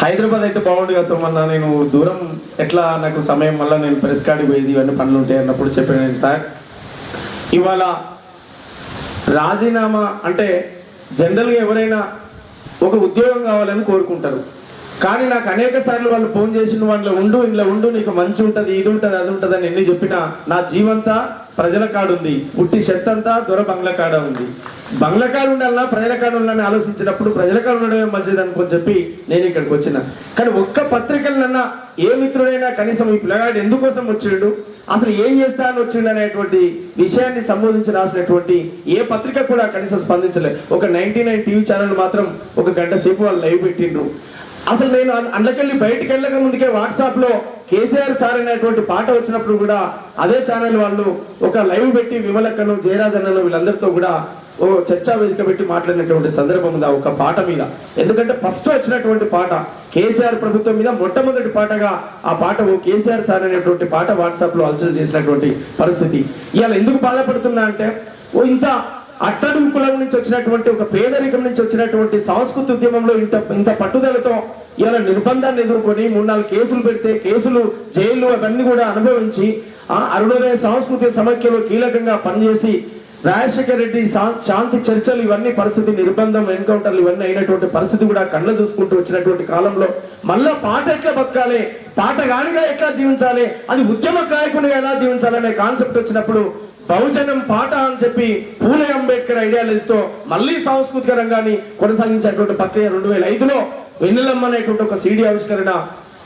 హైదరాబాద్ అయితే బాగుండు కదా సోమన్న, నేను దూరం ఎట్లా నాకు సమయం వల్ల నేను ప్రెస్ కార్డుకి పోయేది ఇవన్నీ పనులు ఉంటాయి అన్నప్పుడు చెప్పాను సార్, ఇవాళ రాజీనామా అంటే జనరల్గా ఎవరైనా ఒక ఉద్యోగం కావాలని కోరుకుంటారు. కానీ నాకు అనేక సార్లు వాళ్ళు ఫోన్ చేసిన వాళ్ళు ఉండు ఇంట్లో ఉండు, నీకు మంచి ఉంటుంది, ఇది ఉంటుంది, అది ఉంటుంది అని ఎన్ని చెప్పినా నా జీవంతా ప్రజల కాడు ఉంది, పుట్టి శక్తి అంతా దొర బంగ్లా కాడ ఉంది. బంగ్లా కాడు ఉండాలన్నా ప్రజల కాడు ఉండాలని ఆలోచించినప్పుడు ప్రజల కాడు ఉండడమే మంచిది అనుకొని చెప్పి నేను ఇక్కడికి వచ్చిన. కానీ ఒక్క పత్రికలన్నా ఏ మిత్రుడైనా కనీసం ఈ పిల్లగాడు ఎందుకోసం వచ్చిండు, అసలు ఏం చేస్తా అని వచ్చిండు అనేటువంటి విషయాన్ని సంబోధించి రాసినటువంటి ఏ పత్రిక కూడా కనీసం స్పందించలేదు. ఒక 99 టీవీ ఛానల్ మాత్రం ఒక గంట సేపు వాళ్ళు లైవ్ పెట్టిండ్రు. అసలు నేను అందులోకెళ్ళి బయటికి వెళ్ళక ముందుకే వాట్సాప్ లో కేసీఆర్ సార్ అనేటువంటి పాట వచ్చినప్పుడు కూడా అదే ఛానల్ వాళ్ళు ఒక లైవ్ పెట్టి విమలక్కను, జయరాజ్ అన్నను వీళ్ళందరితో కూడా ఓ చర్చా వేదిక పెట్టి మాట్లాడినటువంటి సందర్భం ఉంది ఒక పాట మీద. ఎందుకంటే ఫస్ట్ వచ్చినటువంటి పాట కేసీఆర్ ప్రభుత్వం మీద మొట్టమొదటి పాటగా ఆ పాట ఓ కేసీఆర్ సార్ అనేటువంటి పాట వాట్సాప్ లో అలచల్ చేసినటువంటి పరిస్థితి. ఇవాళ ఎందుకు బాధపడుతున్నా అంటే, ఓ ఇంత అట్టడుగు కులం నుంచి వచ్చినటువంటి ఒక పేదరికం నుంచి వచ్చినటువంటి సంస్కృతి ఉద్యమంలో ఇంత పట్టుదలతో ఇలా నిర్బంధాన్ని ఎదుర్కొని 3-4 కేసులు పెడితే కేసులు, జైలు అవన్నీ కూడా అనుభవించి అరుణోదయ సంస్కృతి సమైక్యలో కీలకంగా పనిచేసి రాజశేఖర రెడ్డి శాంతి చర్చలు ఇవన్నీ పరిస్థితి, నిర్బంధం, ఎన్కౌంటర్లు ఇవన్నీ అయినటువంటి పరిస్థితి కూడా కళ్ళ చూసుకుంటూ వచ్చినటువంటి కాలంలో మళ్ళా పాట ఎట్లా బతకాలి, పాటగానిగా ఎట్లా జీవించాలి, అది ఉద్యమ గాయకునిగా ఎలా జీవించాలనే కాన్సెప్ట్ వచ్చినప్పుడు బహుజనం పాట అని చెప్పి పూలే అంబేద్కర్ ఐడియాలజీతో మళ్ళీ సాంస్కృతిక రంగాన్ని కొనసాగించేటువంటి ప్రక్రియ 2005లో వెన్నెలమ్మ అనేటువంటి ఒక సీడీ ఆవిష్కరణ,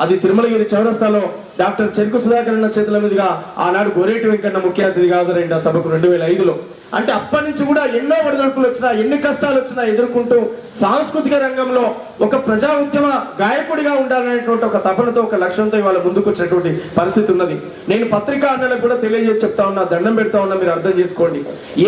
అది తిరుమలగిరి చౌరస్తాలో డాక్టర్ చెరుకు సుధాకర్ అన్న చేతుల మీదుగా ఆనాడు గోరేటి వెంకన్న ముఖ్య అతిథిగా హాజరైన సభకు 2005లో. అంటే అప్పటి నుంచి కూడా ఎన్నో ఒడిదుడుకులు వచ్చినా, ఎన్ని కష్టాలు వచ్చినా ఎదుర్కొంటూ సాంస్కృతిక రంగంలో ఒక ప్రజా ఉద్యమ గాయకుడిగా ఉండాలనేటువంటి ఒక తపనతో, ఒక లక్ష్యంతో ఇవాళ ముందుకు వచ్చినటువంటి పరిస్థితి ఉన్నది. నేను పత్రికా అన్నలకు కూడా తెలియజేసి చెప్తా ఉన్నా, దండం పెడతా ఉన్నా, మీరు అర్థం చేసుకోండి.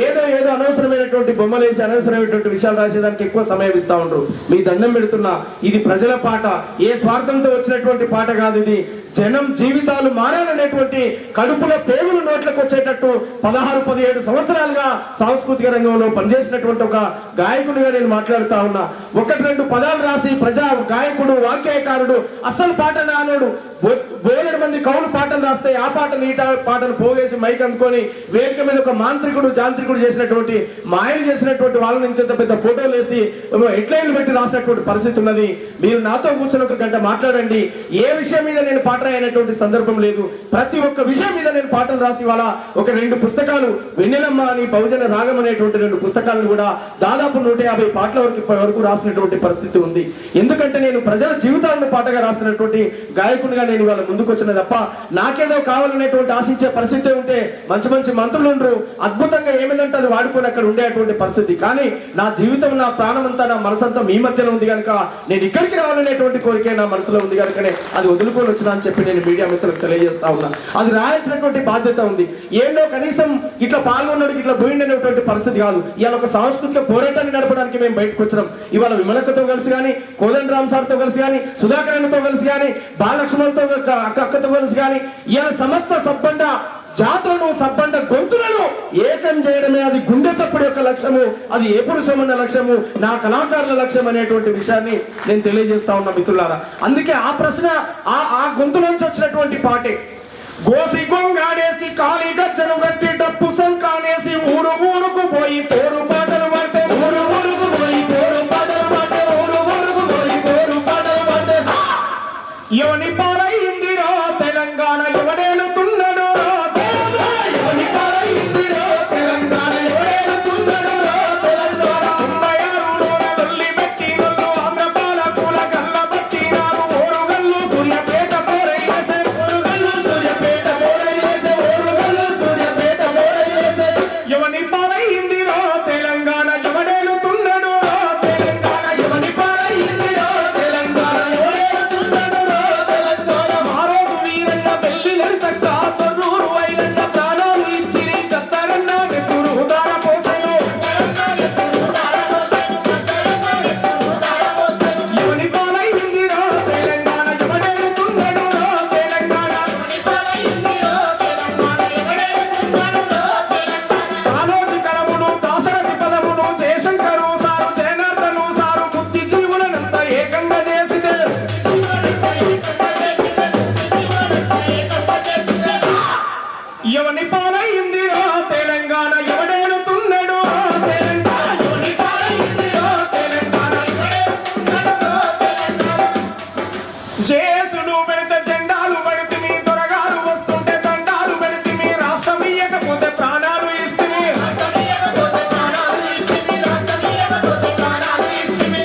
ఏదో అనవసరమైనటువంటి బొమ్మలు వేసి అనవసరమైనటువంటి విషయాలు రాసేదానికి ఎక్కువ సమయం ఇస్తా ఉండరు. మీ దండం పెడుతున్నా, ఇది ప్రజల పాట, ఏ స్వార్థంతో వచ్చినటువంటి పాట కాదు. ఇది జనం జీవితాలు మారాలనేటువంటి కడుపులో పేగులు నోట్లకు వచ్చేటట్టు 16-17 సంవత్సరాలుగా సాంస్కృతిక రంగంలో పనిచేసినటువంటి ఒక గాయకుడిగా నేను మాట్లాడుతా ఉన్నా. 1-2 పదాలు రాసి ప్రజా గాయకుడు, వాక్యకారుడు, అసలు పాట నానుడు, వేల మంది కవులు పాటలు రాస్తే ఆ పాటను ఈ పాటను పోగేసి మైక్ అందుకొని వేదిక మీద ఒక మాంత్రికుడు, జాంత్రికుడు చేసినటువంటి మాయలు చేసినటువంటి వాళ్ళని ఇంత పెద్ద ఫోటోలు వేసి హెడ్లైన్లు పెట్టి రాసినటువంటి పరిస్థితి ఉన్నది. మీరు నాతో కూర్చొని 1 గంట మాట్లాడండి. ఏ విషయం మీద నేను పాట రాయనటువంటి సందర్భం లేదు. ప్రతి ఒక్క విషయం మీద నేను పాటలు రాసి వాళ్ళ ఒక 2 పుస్తకాలు, వెన్నెలమ్మ అని, బహుజన రాగం అనేటువంటి 2 పుస్తకాలను కూడా దాదాపు 150 పాటల వరకు రాసినటువంటి పరిస్థితి ఉంది. ఎందుకంటే నేను ప్రజల జీవితాలను పాటగా రాసినటువంటి గాయకునిగా నేను ఇవాళ ముందుకు వచ్చిన తప్ప నాకేదో కావాలనేటువంటి ఆశించే పరిస్థితి ఉంటే మంచి మంత్రులు ఉండరు, అద్భుతంగా ఏమిందంటే అది వాడుకొని అక్కడ ఉండేటువంటి పరిస్థితి. కానీ నా జీవితం, నా ప్రాణం అంతా, నా మనసంతా మీ మధ్యలో ఉంది కనుక నేను ఇక్కడికి రావాలనేటువంటి కోరిక నా మనసులో ఉంది కనుకనే అది వదులుకొని వచ్చినా అని చెప్పి నేను మీడియా మిత్రులకు తెలియజేస్తా ఉన్నా. అది రాయాల్సినటువంటి బాధ్యత ఉంది. ఏంటో కనీసం ఇట్లా పాల్గొన్నడికి ఇట్లా పోయిండనేటువంటి పరిస్థితి కాదు. ఇవాళ ఒక సాంస్కృతిక పోరాటాన్ని నడపడానికి మేము బయటకు వచ్చినాం. ఇవాళ విమలక్కతో కలిసి కానీ, కోదండరామ్ సార్తో కలిసి కానీ, సుధాకర్ అన్నతో కలిసి కానీ, బాలలక్ష్మణ్తో అక్కతో కలిసి కానీ, ఇవాళ సమస్త సబ్బండ జాతులను, సబ్బండ గొంతులను ఏకం చేయడమే అది గుండె చప్పుడు యొక్క లక్ష్యము, అది ఏపుడు సోమన్న లక్ష్యము, నా కళాకారుల లక్ష్యం అనేటువంటి విషయాన్ని నేను తెలియజేస్తా ఉన్నా మిత్రులారా. అందుకే ఆ ప్రశ్న ఆ గొంతులోంచి వచ్చినటువంటి పాటే. గోసి గొంగాడేసి కాళీ గజ్జను గట్టి డప్పు సంకానేసి ఊరుకు పోయి పోరు పాటలు పడితే, ఊరుకు పోయి పోరు పాటలు పడితే, ఊరుకు పోయి పోరు పాటలు పడితే, ఎవని పాలైందిరో తెలంగాణ, ఎవడేలుతున్నాడో ఎవని పాలైందిరో తెలంగాణ, ఎవడేలుతున్నాడో తెలంగాణ. 96లో తల్లి పెట్టినోళ్ళు ఆంధ్రపాల పూల గల్ల పట్టినారు. ఓరుగల్లు సూర్యపేట పోరైలేసే, ఓరుగల్లు సూర్యపేట పోరైలేసే, ఓరుగల్లు సూర్యపేట పోరైలేసే. ఎవని పాలైందిరో తెలంగాణ, ఎవడేలుతున్నాడో తెలంగాణ, ఎవని పాలైందిరో తెలంగాణ, ఎవడేలుతున్నాడో తెలంగాణ. చేసులు పెడితే జెండాలు పెడితే మీ త్వరగాలు వస్తుంటే దండాలు పెడితే మీ రాష్ట్రం ఇయ్యకపోతే ప్రాణాలు ఇస్తుంది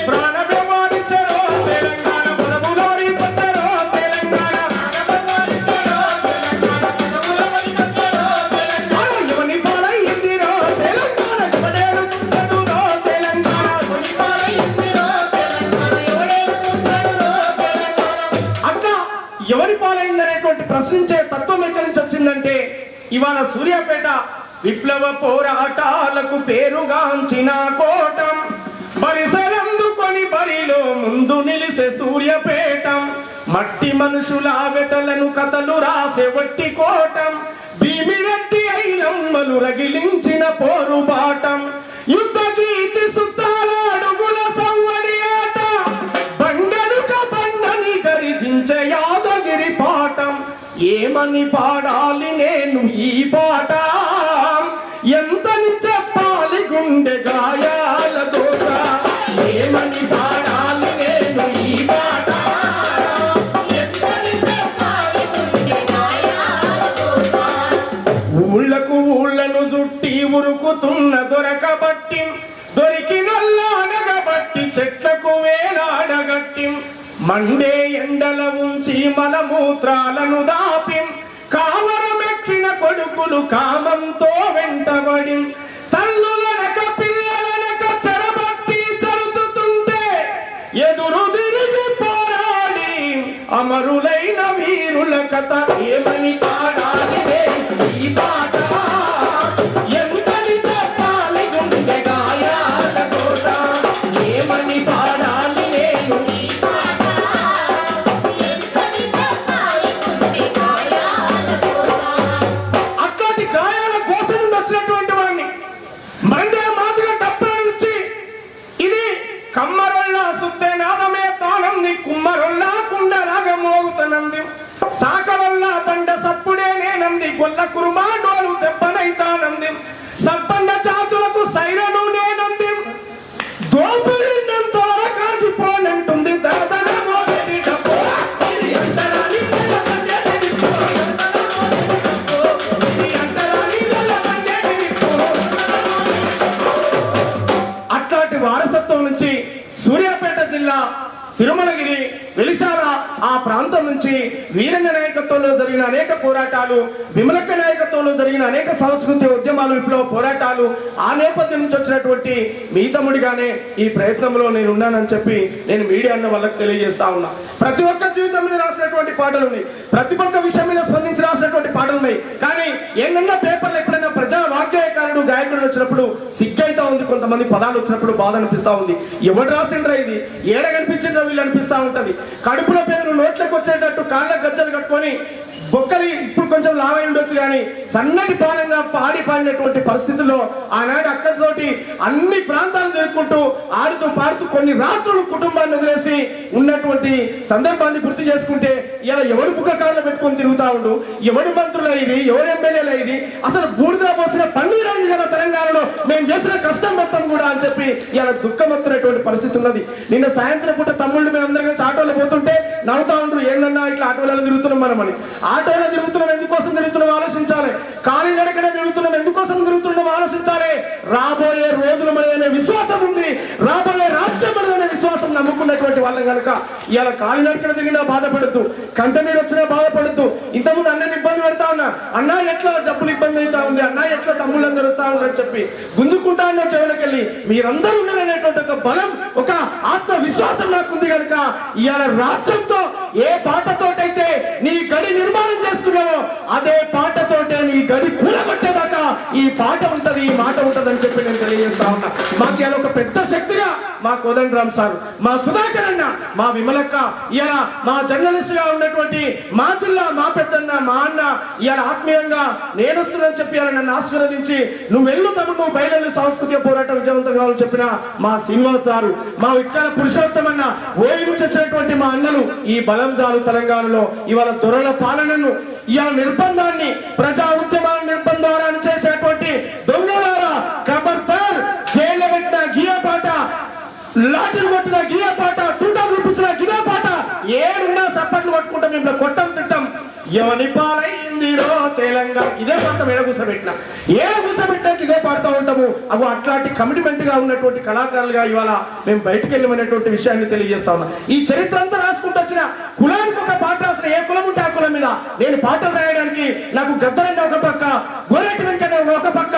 ప్రాణమే వారించారో తెలంగాణ పొలములోని వచ్చారో తెలంగాణ ఎవని పాలయ్యిందిరో తెలంగాణ ఎవడేడుతుంటడురో తెలంగాణ అట్లా ఎవరి పాలైందనేటువంటి ప్రశ్నించే తత్వం ఎక్కడి నుంచి వచ్చిందంటే ఇవాళ సూర్యాపేట విప్లవ పోరాటాలకు పేరుగాంచిన కోటం బరిసలందుకొని బరిలో ముందు నిలిసే సూర్యపేటం మట్టి మనుషుల వెతలను కథలు రాసే వట్టి కోటం భీమిరెడ్డి ఐలమ్మలు రగిలించిన పోరుబాటం యుద్ధ గీతి సుత్తాల అడుగుల సవ్వడి ఆట బండనుక బండని గరిజించే యాదగిరి పాఠం ఏమని పాడాలి నేను ఈ పాట ఎంతని చెప్పాలి గుండె గాయాల దోస ఏమని పాడాలి నేను ఈ పాట ఊళ్ళకు ఊళ్ళను చుట్టి ఉరుకుతున్న దొరకబట్టి దొరికినల్లాడగబట్టి చెట్లకు వేలాడగట్టి మండే ఎండల ఉంచి మలమూత్రాలను దాపి కావరమెక్కిన కొడుకులు కామంతో వెంటబడి తల్లులనక పిల్లలనక చెరబట్టి చరుచుతుంటే ఎదురు తిరిగి పోరాడి అమరులైన వీరుల కథ ఏమని పాడాలి ఈ పాట ఎంతని చెప్పాలి గుండె గాయాల దోస ఏమని పాడాలి నేను ఈ పాట అట్లాంటి గాయాల కోసం నుండి వచ్చినటువంటి వాడిని మండే మాదిగా డబ్బుల నుంచి ఇది కమ్మరొల్లా సుత్తే నాదమే తానంది కుమ్మరొల్లా కుండలాగా మోగుతనంది సాకరొల్లా బండ సప్పుడే నేనంది గొల్ల కురుమా డోలు దెబ్బనైతానంది సబ్బండ జాతులకు సైరను నేనంది దోపిడినంత వరకాగిపోనంటుంది దరదర మోగేటి డబ్బు ఇది అంతరాని అట్లాంటి వారసత్వం నుంచి సూర్యాపేట జిల్లా తిరుమలగిరి వెలిసాల ఆ ప్రాంతం నుంచి వీరంగ నాయకత్వంలో జరిగిన అనేక పోరాటాలు విమలక్క నాయకత్వంలో జరిగిన అనేక సాంస్కృతిక ఉద్యమాలు విప్లవ పోరాటాలు ఆ నేపథ్యం నుంచి వచ్చినటువంటి మీ తమ్ముడిగానే ఈ ప్రయత్నంలో నేను ఉన్నానని చెప్పి నేను మీడియా అన్న వాళ్ళకి తెలియజేస్తా ఉన్నా ప్రతి ఒక్క జీవితం మీద రాసినటువంటి పాటలు ఉన్నాయి ప్రతి ఒక్క విషయం మీద స్పందించి రాసినటువంటి పాటలు ఉన్నాయి కానీ ఏంటన్నా పేపర్లు ఎప్పుడైనా ప్రజా వాక్యకారుడు గాయకుడు వచ్చినప్పుడు సిగ్గైతా ఉంది కొంతమంది పదాలు వచ్చినప్పుడు బాధ అనిపిస్తా ఉంది ఎవడు రాసిండ్రా ఇది ఏడ కనిపించిండ్రా వీళ్ళు అనిపిస్తా ఉంటది కడుపుల పేరు నోట్లకు వచ్చేటట్టు కాళ్ళ గజ్జలు కట్టుకొని బొక్కలి ఇప్పుడు కొంచెం లావై ఉండొచ్చు కానీ సన్నటి పాలనగా పాడి పాడినటువంటి పరిస్థితుల్లో ఆనాడు అక్కడితోటి అన్ని ప్రాంతాలు జరుపుకుంటూ ఆడుతూ పాడుతూ కొన్ని రాత్రులు కుటుంబాన్ని వదిలేసి ఉన్నటువంటి సందర్భాన్ని గుర్తు చేసుకుంటే ఇలా ఎవడు బుక్కకారులు పెట్టుకొని తిరుగుతా ఉండు ఎవడు మంత్రులు అయ్యి ఎవడు ఎమ్మెల్యేలు అయ్యి అసలు బూడిద పోసిన పన్నీరు అయింది కదా తెలంగాణలో మేము చేసిన కష్టం మొత్తం కూడా అని చెప్పి ఇలా దుఃఖం వస్తున్నటువంటి పరిస్థితి ఉన్నది నిన్న సాయంత్రం పూట తమ్ముళ్ళు మేము అందరం కలిసి ఆటోలో పోతుంటే నవ్వుతా ఉండరు ఏందన్నా ఇట్లా ఆటోలలో తిరుగుతున్నాం మనమని ఆటోలో తిరుగుతున్నాం ఎందుకోసం తిరుగుతున్నాం ఆలోచించాలి కాలినడకన తిరుగుతున్నాం ఎందుకోసం తిరుగుతున్నాం ఆలోచించాలి రాబోయే రోజులు మనదనే విశ్వాసం ఉంది రాబోయే రాజ్యం మనదనే విశ్వాసం నమ్ముకున్నటువంటి వాళ్ళం కనుక ఇలా కాలినడకన తిరిగినా బాధపడుతూ కంట మీద వచ్చినా బాధపడుతూ ఇంతకుముందు అన్నని ఇబ్బంది పెడతా ఉన్నా అన్నా ఎట్లా డబ్బులు ఇబ్బంది అవుతా ఉంది అన్నా ఎట్లా తమ్ముళ్ళందరూ వస్తా ఉన్నారని చెప్పి గుంజుకుంటా ఉన్న చెవులకెళ్ళి మీరందరూ ఉన్నారనేటువంటి ఒక బలం ఒక ఆత్మ విశ్వాసం నాకుంది కనుక ఇవాళ రాజ్యంతో ఏ పాటతోటైతే నీ గడి నిర్మాణం చేసుకున్నావో అదే పాటతోటే నీ గడి కూలగొట్టేదాకా ఈ పాట ఉంటది ఈ మాట ఉంటది అని చెప్పి నేను తెలియజేస్తా ఉన్నా మాకు ఇలా ఒక పెద్ద శక్తిగా మా కోదండరామ్ సార్ మా సుధాకర్ అన్న మా విమలక్క ఇలా మా జర్నలిస్ట్ గా ఉన్నటువంటి మా జిల్లా మా పెద్దన్న మా అన్న ఇలా ఆత్మీయంగా నేను వస్తున్నానని చెప్పి ఇలా నన్ను ఆశీర్వదించి నువ్వు వెళ్ళు తమ్ముడు నువ్వు బయలుదేరి సాంస్కృతిక పోరాటం విజయవంతం కావాలని చెప్పిన మా శ్రీనివాస్ సారు మా విక్కల పురుషోత్తమన్న ఓయి నుంచి వచ్చినటువంటి మా అన్నలు ఈ బలంజాలు తెలంగాణలో ఇవాళ దొరల పాలనను ఇవాళ నిర్బంధాన్ని ప్రజా ఉద్యమాల నిర్బంధాన్ని చేసేటువంటి దొంగలారా ఖబర్దార్ జైలు పెట్టిన గియ పాట లాఠీలు కొట్టిన గియ పాట తుంటాలు రూపించిన గియ పాట ఏడున్నా సప్ప మేము కొట్టం తిట్టం ఎవని పాలైందిరో తెలంగాణ ఇదే పాడతాం. ఏడ కూర్చోబెట్టాక ఇదే పాడుతూ ఉంటాము. అవి అట్లాంటి కమిట్మెంట్ గా ఉన్నటువంటి కళాకారులుగా ఇవాళ మేము బయటకు వెళ్ళినటువంటి విషయాన్ని తెలియజేస్తా ఉన్నాం. ఈ చరిత్ర అంతా రాసుకుంటూ వచ్చిన కులానికి ఒక పాట రాసిన ఏ కులం ఉంటే ఆ కులం మీద నేను పాటలు రాయడానికి నాకు గద్దరంగా ఒక పక్క, గోరెటి వెంకట ఒక పక్క,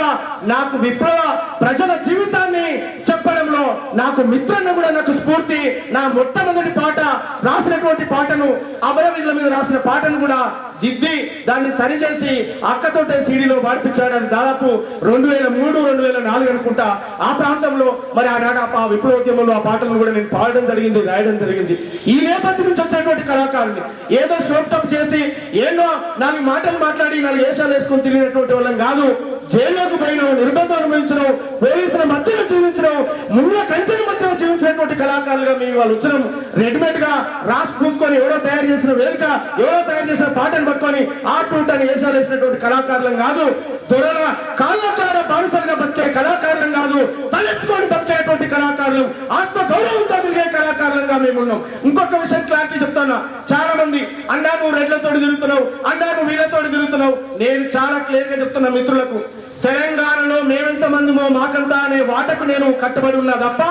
నాకు విప్లవ ప్రజల జీవితాన్ని చెప్పడంలో నాకు మిత్రన్న కూడా నాకు స్ఫూర్తి. నా మొట్టమొదటి పాట రాసినటువంటి పాటను అమరవీరుల మీద రాసిన పాటను కూడా దిద్ది దాన్ని సరిచేసి అక్కతోటే సీడీలో పాడిపించాడు. అది దాదాపు 2003, 2004 అనుకుంటా. ఆ ప్రాంతంలో మరి ఆనాడు ఆ విప్లవోద్యమంలో ఆ పాటలను కూడా నేను పాడడం జరిగింది, రాయడం జరిగింది. ఈ నేపథ్యం నుంచి వచ్చేటువంటి కళాకారుని ఏదో షోప్టప్ చేసి ఏదో 4 మాటలు మాట్లాడి 4 వేషాలు వేసుకొని తిరిగినటువంటి వాళ్ళం కాదు. జైల్లోకి పోయినావు, నిర్బంధం అనుభవించడం, పోలీసుల మధ్యలో జీవించడం, ముళ్ళ కంచెల మధ్యలో జీవించినటువంటి కళాకారులుగా మేము వాళ్ళు వచ్చినాం. రెడీమేడ్ గా రాసి పూసుకొని ఎవరో తయారు చేసిన వేదిక, ఎవరో తయారు చేసిన పాటను పట్టుకొని ఆటూటాన్ని వేషాలు వేసినటువంటి కళాకారులం కాదు. దొరల కాళ్ళకాడ బానిసలుగా బతికే కళాకారులం కాదు. తలెత్తుకొని బతికేటువంటి కళాకారులు, ఆత్మ గౌరవంతో తిరిగే కళాకారులంగా మేము ఉన్నాం. ఇంకొక విషయం క్లారిటీ చెప్తాను. చాలా మంది అన్నా నువ్వు రెడ్లతోటి తిరుగుతున్నావు, అన్నా నువ్వు వీళ్ళతోటి తిరుగుతున్నావు. నేను చాలా క్లియర్ గా చెప్తున్నా మిత్రులకు, తెలంగాణలో మేమెంత మందిమో మాకంతా అనే వాటకు నేను కట్టుబడి ఉన్నా తప్ప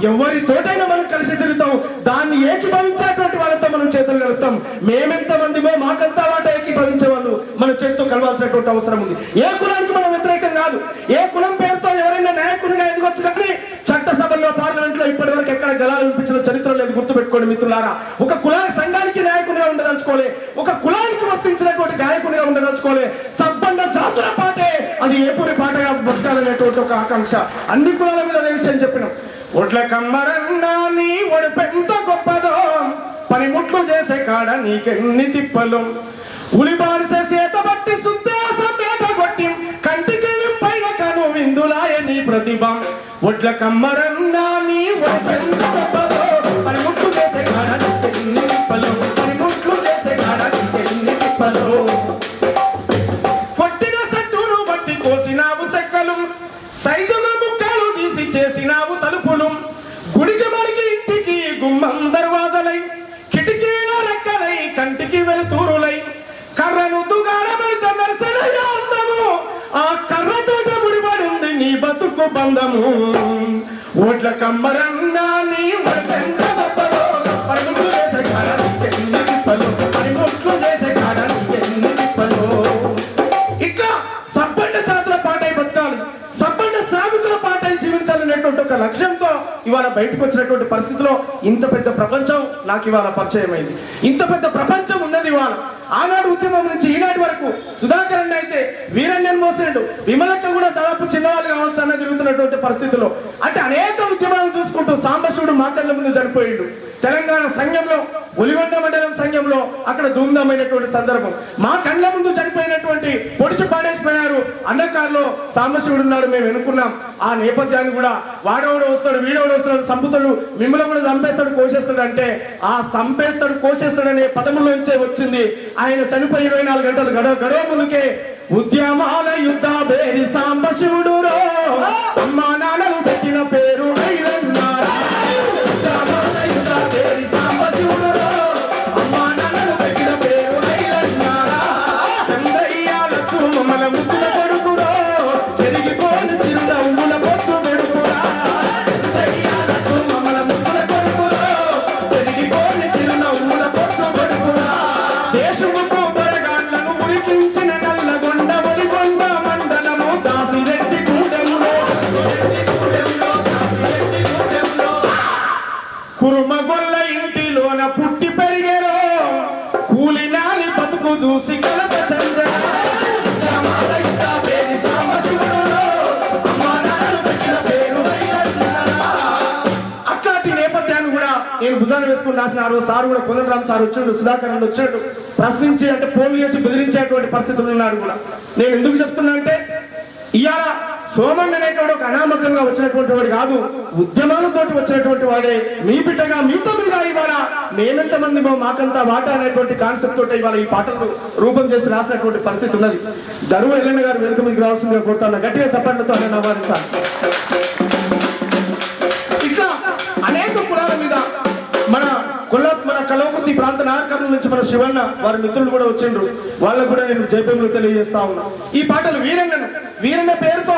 ఎవరితోటైనా మనం కలిసి తిరుగుతాం. దాన్ని ఏకీభవించేటువంటి వాళ్ళతో మనం చేతులు కలుపుతాం. మేమెంత మందిమో మాకంతా వాట ఏకీభవించే వాళ్ళు మన చేతితో కలవాల్సినటువంటి అవసరం ఉంది. ఏ కులానికి మనం వ్యతిరేకం కాదు. ఏ కులం పేరుతో ఎవరైనా నాయకునిగా ఎదగొచ్చు కానీ చట్టసభల్లో పార్లమెంట్ లో ఇప్పటి వరకు ఎక్కడ గలాలు వినిపించిన చరిత్ర లేదు. గుర్తుపెట్టుకోండి మిత్రులారా. ఒక కులానికి సంఘానికి నాయకునిగా ఉండదలుచుకోలే, ఒక కులానికి వర్తించినటువంటి గాయకునిగా ఉండదలుచుకోలే. సబ్బండ జాతుల పాటే అది ఏపూరి పాటగా బతకాలనేటువంటి ఒక ఆకాంక్ష. అన్ని కులాల మీద అదే విషయం చెప్పినాం. ఒడ్ల కమ్మరన్నా నీ ఒడిపెంత గొప్పదో, పనిముట్లు చేసే కాడ నీకెన్ని తిప్పలు, ఉలిబారిసే చేత బట్టి సుద్దేశం మేట కొట్టి కంటికి పైన కను విందులాయ నీ ప్రతిభ. ఒడ్ల కమ్మరన్నా నీ ఒడిపెంత గొప్పదో, పనిముట్లు చేసే కాడ నీకెన్ని తిప్పలు, పనిముట్లు చేసే కాడ నీకెన్ని తిప్పలు. కొట్టిన సట్టును బట్టి కోసినావు సెక్కలు, సైజుగా ముక్కలు తీసి చేసినావు తలుపులు, గుడికి మడికి ఇంటికి గుమ్మం దర్వాజలై, కిటికీల రెక్కలై కంటికి వెలుతూరులై, కర్రను దుగాడబడితే మెరసనయ్య అందము, ఆ కర్రతోట ముడిపడి ఉంది నీ బతుకు బంధము. ఓట్ల కమ్మరన్నా నీ ఒడిపెంత గొప్పదో, పనిముట్లు చేసే కాడ నీకెన్ని తిప్పలు, పనిముట్లు చేసే కాడ నీకెన్ని తిప్పలు. ఇట్లా సబ్బండ జాతుల పాటై బతకాలి, సబ్బండ శ్రామికుల పాటై జీవించాలనేటువంటి ఒక లక్ష్యంతో ఇవాళ బయటకు వచ్చినటువంటి పరిస్థితిలో ఇంత పెద్ద ప్రపంచం నాకు ఇవాళ పరిచయం అయింది. ఇంత పెద్ద ప్రపంచం ఉన్నది ఇవాళ. ఆనాడు ఉద్యమం నుంచి ఈనాటి వరకు సుధాకర్ అన్న అయితే వీరన్యన్ మోసేడు, విమలక్క కూడా దాదాపు చిన్నవాళ్ళు కావచ్చు అన్న జరుగుతున్నటువంటి పరిస్థితిలో అంటే అనేక ఉద్యమాలు చూసుకుంటూ సాంబశివుడు మా కళ్ళ ముందు చనిపోయిండు. తెలంగాణ సంఘంలో ఒలిగొండ మండలం సంఘంలో అక్కడ ధూమ్ధామైనటువంటి సందర్భం. మా కళ్ళ ముందు చనిపోయినటువంటి పొడిచి పాడేసిపోయారు. అన్నకారులో సాంబశివుడు ఉన్నాడు. మేము ఎన్నుకున్నాం ఆ నేపథ్యాన్ని కూడా. వాడేవాడు వస్తాడు, వీడేవాడు వస్తాడు, సంపుతాడు, మిమ్మల్ని కూడా చంపేస్తాడు, కోసేస్తాడు. అంటే ఆ చంపేస్తాడు కోసేస్తాడు అనే పదములోంచే వచ్చింది. ఆయన చనిపోయి 24 గంటలు గడవ ముందుకే ఉద్యమాల యుద్ధ బేరి సాంబశివుడు రో, అమ్మా నాన్నలు పెట్టిన పేరు ఐలన్నారా. ఉద్యమాల యుద్ధ బేరి సాంబశివుడు రో, అమ్మా నాన్నలు పెట్టిన పేరు ఐలన్నారా. చంద్రయ్య లక్ష్మమ్మల ముద్దుల కొడుకురో, చెరిగిపోని చిరునవ్వుల పొత్తు పెడుకురా. చంద్రయ్య లక్ష్మమ్మల ముద్దుల కొడుకురో, చెరిగిపోని చిరునవ్వుల పొత్తు పెడుకురా. దేశముకు బరగాళ్లను ఉరికించిన నల్లగొండ ఒలిగొండ మండలము దాసిరెడ్డి గూడెంలో, కురుమగొల్ల ఇంటిలోన పుట్టి పెరిగేరో, కూలినాలి బతుకు చూసి కలత చంద్ర. అట్లాంటి నేపథ్యాన్ని కూడా నేను భుజాన వేసుకుని రాసిన సార్ కూడా కోదండరామ్ సార్ వచ్చాడు, సుధాకర్ అన్న వచ్చాడు, ప్రశ్నించి అంటే ఫోన్లు చేసి బెదిరించేటువంటి పరిస్థితులు ఉన్నాడు కూడా. నేను ఎందుకు చెప్తున్నా అంటే ఇవాళ సోమన్ అనేటువంటి ఒక అనామకంగా వచ్చినటువంటి వాడు కాదు, ఉద్యమాలతో వచ్చినటువంటి వాడే. మీ బిడ్డగా మీ తమ్ముడిగా ఇవాళ మేమెంత మంది మాకంతా వాటా అనేటువంటి కాన్సెప్ట్ తోటి ఇవాళ ఈ పాటలు రూపం చేసి రాసినటువంటి పరిస్థితి ఉన్నది. దరువు ఎల్లన్న గారు వేదిక మీదకి రావాల్సిందిగా కోరుతాను. గట్టిగా చప్పట్లతో ఆయన నవ్వారించాలి. ఇట్లా అనేక కులాల మీద మన మన కలవకుర్తి ప్రాంత నాయకర్ల నుంచి మన శివన్న వారి మిత్రులు కూడా వచ్చిండ్రు, వాళ్ళకు కూడా నేను జైపేములు తెలియజేస్తా ఉన్నా. ఈ పాటలు వీరన్న పేరుతో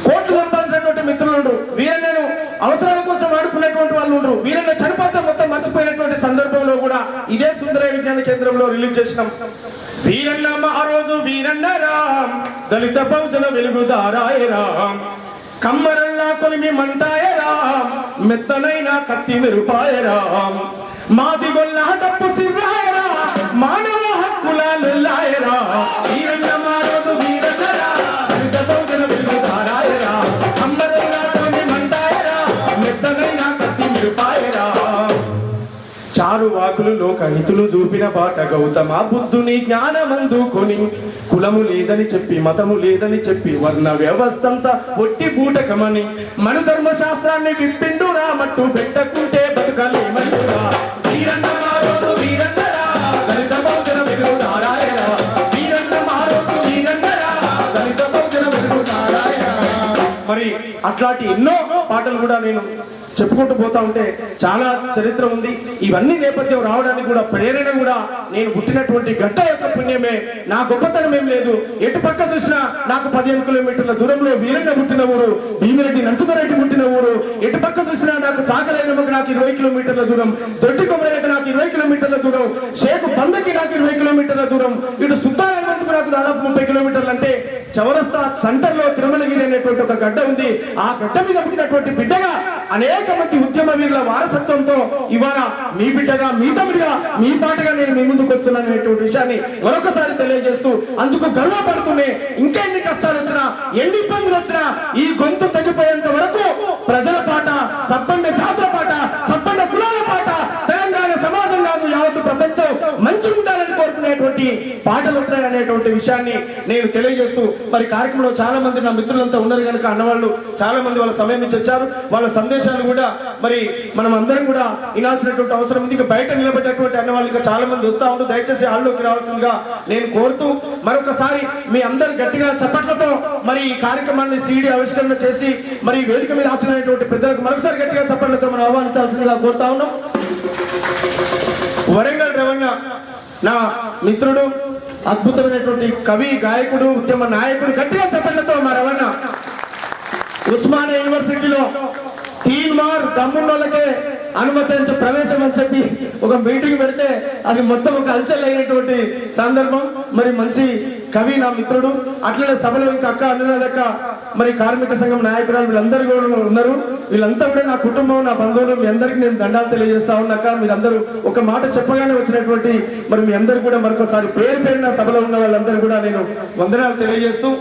కోట్లు సంపాదించినటువంటి మిత్రులు ఉండరు, వీరన్నను అవసరాల కోసం వాడుకున్నటువంటి వాళ్ళు ఉండరు. వీరన్న చనిపోతే మొత్తం మర్చిపోయినటువంటి సందర్భంలో కూడా ఇదే సుందర విజ్ఞాన కేంద్రంలో రిలీజ్ చేసినాం. వీరన్న ఆ రోజు వీరన్న రామ్, దళిత బహుజన వెలుగుదారాయ రామ్, కమ్మరల్లా కొలిమి మంటాయ రామ్, మెత్తనైన కత్తి మెరుపాయ రామ్, మాది గొల్ల డప్పు సిర్రాయ రామ్, మానవ హక్కుల లొల్లాయ రామ్. వీరన్న ఆ రోజు వీరన్న రామ్, దళిత బహుజన వెలుగుదారాయ రామ్, కమ్మరల్లా కొలిమి మంటాయ రామ్, మెత్తనైన కత్తి మెరుపాయ రామ్. చారు వాకులు లోకహితులు చూపిన బాట గౌతమ బుద్ధుని జ్ఞానమందుకొని, కులము లేదని చెప్పి మతము లేదని చెప్పి వర్ణ వ్యవస్థంతా ఒట్టి బూటకమని, మన ధర్మశాస్త్రాన్ని విప్పిండు రామట్టు పెట్టకుంటే బతుకలేమంటురా. వీరన్న ఆ రోజు వీరన్నరా, దళిత బహుజన వెలుగుదారాయరా, వీరన్న ఆ రోజు వీరన్నరా, దళిత బహుజన వెలుగుదారాయరా. మరి అట్లాంటి ఎన్నో పాటలు కూడా నేను చెప్పుకుంటూ పోతా ఉంటే చాలా చరిత్ర ఉంది. ఇవన్నీ నేపథ్యం రావడానికి కూడా ప్రేరణ కూడా నేను పుట్టినటువంటి గడ్డ యొక్క పుణ్యమే. నా గొప్పతనం ఏం లేదు. ఎటు పక్క చూసినా నాకు 15 కిలోమీటర్ల దూరంలో వీరన్న పుట్టిన ఊరు, భీమిరెడ్డి నరసింహారెడ్డి పుట్టిన ఊరు. ఎటు పక్క చూసినా నాకు చాకలైనమ్మకి నాకు 20 కిలోమీటర్ల దూరం, దొడ్డి కొమరయ్యకి నాకు 20 కిలోమీటర్ల దూరం, షేక్ బందకి నాకు 20 కిలోమీటర్ల దూరం, ఇటు సుత్తారాయణకు నాకు దాదాపు 30 కిలోమీటర్లు. అంటే చౌరస్తా సెంటర్ లో తిరుమలగిరి అనేటువంటి ఒక గడ్డ ఉంది. ఆ గడ్డ మీద పుట్టినటువంటి బిడ్డగా అనేక మంది ఉద్యమ వీరుల వారసత్వంతో ఇవాళ మీ బిడ్డగా, మీ తమ్ముడిగా, మీ పాటగా నేను మీ ముందుకు వస్తున్నాను అనేటువంటి విషయాన్ని మరొకసారి తెలియజేస్తూ, అందుకు గర్వపడుతూనే ఇంకా ఎన్ని కష్టాలు వచ్చినా, ఎన్ని ఇబ్బందులు వచ్చినా ఈ గొంతు తగ్గిపోయేంత వరకు ప్రజల పాట, సబ్బండ జాతుల పాట, సబ్బండ కులాల పాట, తెలంగాణ సమాజం కాదు యావత్తు ప్రపంచం మంచి ఉండాలని కోరుకునేటువంటి పాటలు వస్తాయి అనేటువంటి విషయాన్ని నేను తెలియజేస్తూ, మరి కార్యక్రమంలో చాలా మంది నా మిత్రులంతా ఉన్నారు కనుక అన్నవాళ్ళు చాలా మంది వాళ్ళ సమయం నుంచి వచ్చారు. వాళ్ళ సందేశాలు కూడా మరి మనం అందరం కూడా వినాల్సినటువంటి అవసరం ఉంది. ఇక బయట నిలబెట్టేటువంటి అన్న వాళ్ళు చాలా మంది వస్తా ఉంటూ దయచేసి హాల్లోకి రావాల్సిందిగా నేను కోరుతూ, మరొకసారి మీ అందరు గట్టిగా చప్పట్లతో మరి ఈ కార్యక్రమాన్ని సీడీ ఆవిష్కరణ చేసి మరి వేదిక మీద ఆశనటువంటి పెద్దలకు మరొకసారి గట్టిగా చప్పట్లతో మనం ఆహ్వానించాల్సిందిగా కోరుతా ఉన్నాం. వరంగల్ రవణ నా మిత్రుడు, అద్భుతమైనటువంటి కవి, గాయకుడు, ఉద్యమ నాయకుడు, గట్టిగా చప్పట్లతో మా రవణ ఉస్మానియా యూనివర్సిటీలో 3 మార్ దమ్మున్నోళ్ళకే అనుమతించే ప్రవేశం అని చెప్పి ఒక మీటింగ్ పెడితే అది మొత్తం ఒక హల్చల్ అయినటువంటి సందర్భం. మరి మంచి కవి నా మిత్రుడు, అట్లనే సభలో ఇంకా అక్క అనురాధక్క, మరి కార్మిక సంఘం నాయకురాలు వీళ్ళందరూ కూడా ఉన్నారు. వీళ్ళంతా కూడా నా కుటుంబం, నా బంధువులు, మీ అందరికి నేను దండాలు తెలియజేస్తా ఉన్నాక మీరందరూ ఒక మాట చెప్పగానే వచ్చినటువంటి మరి మీ అందరు కూడా మరొకసారి పేరు పేరు నా సభలో ఉన్న వాళ్ళందరూ కూడా నేను వందనాలు తెలియజేస్తూ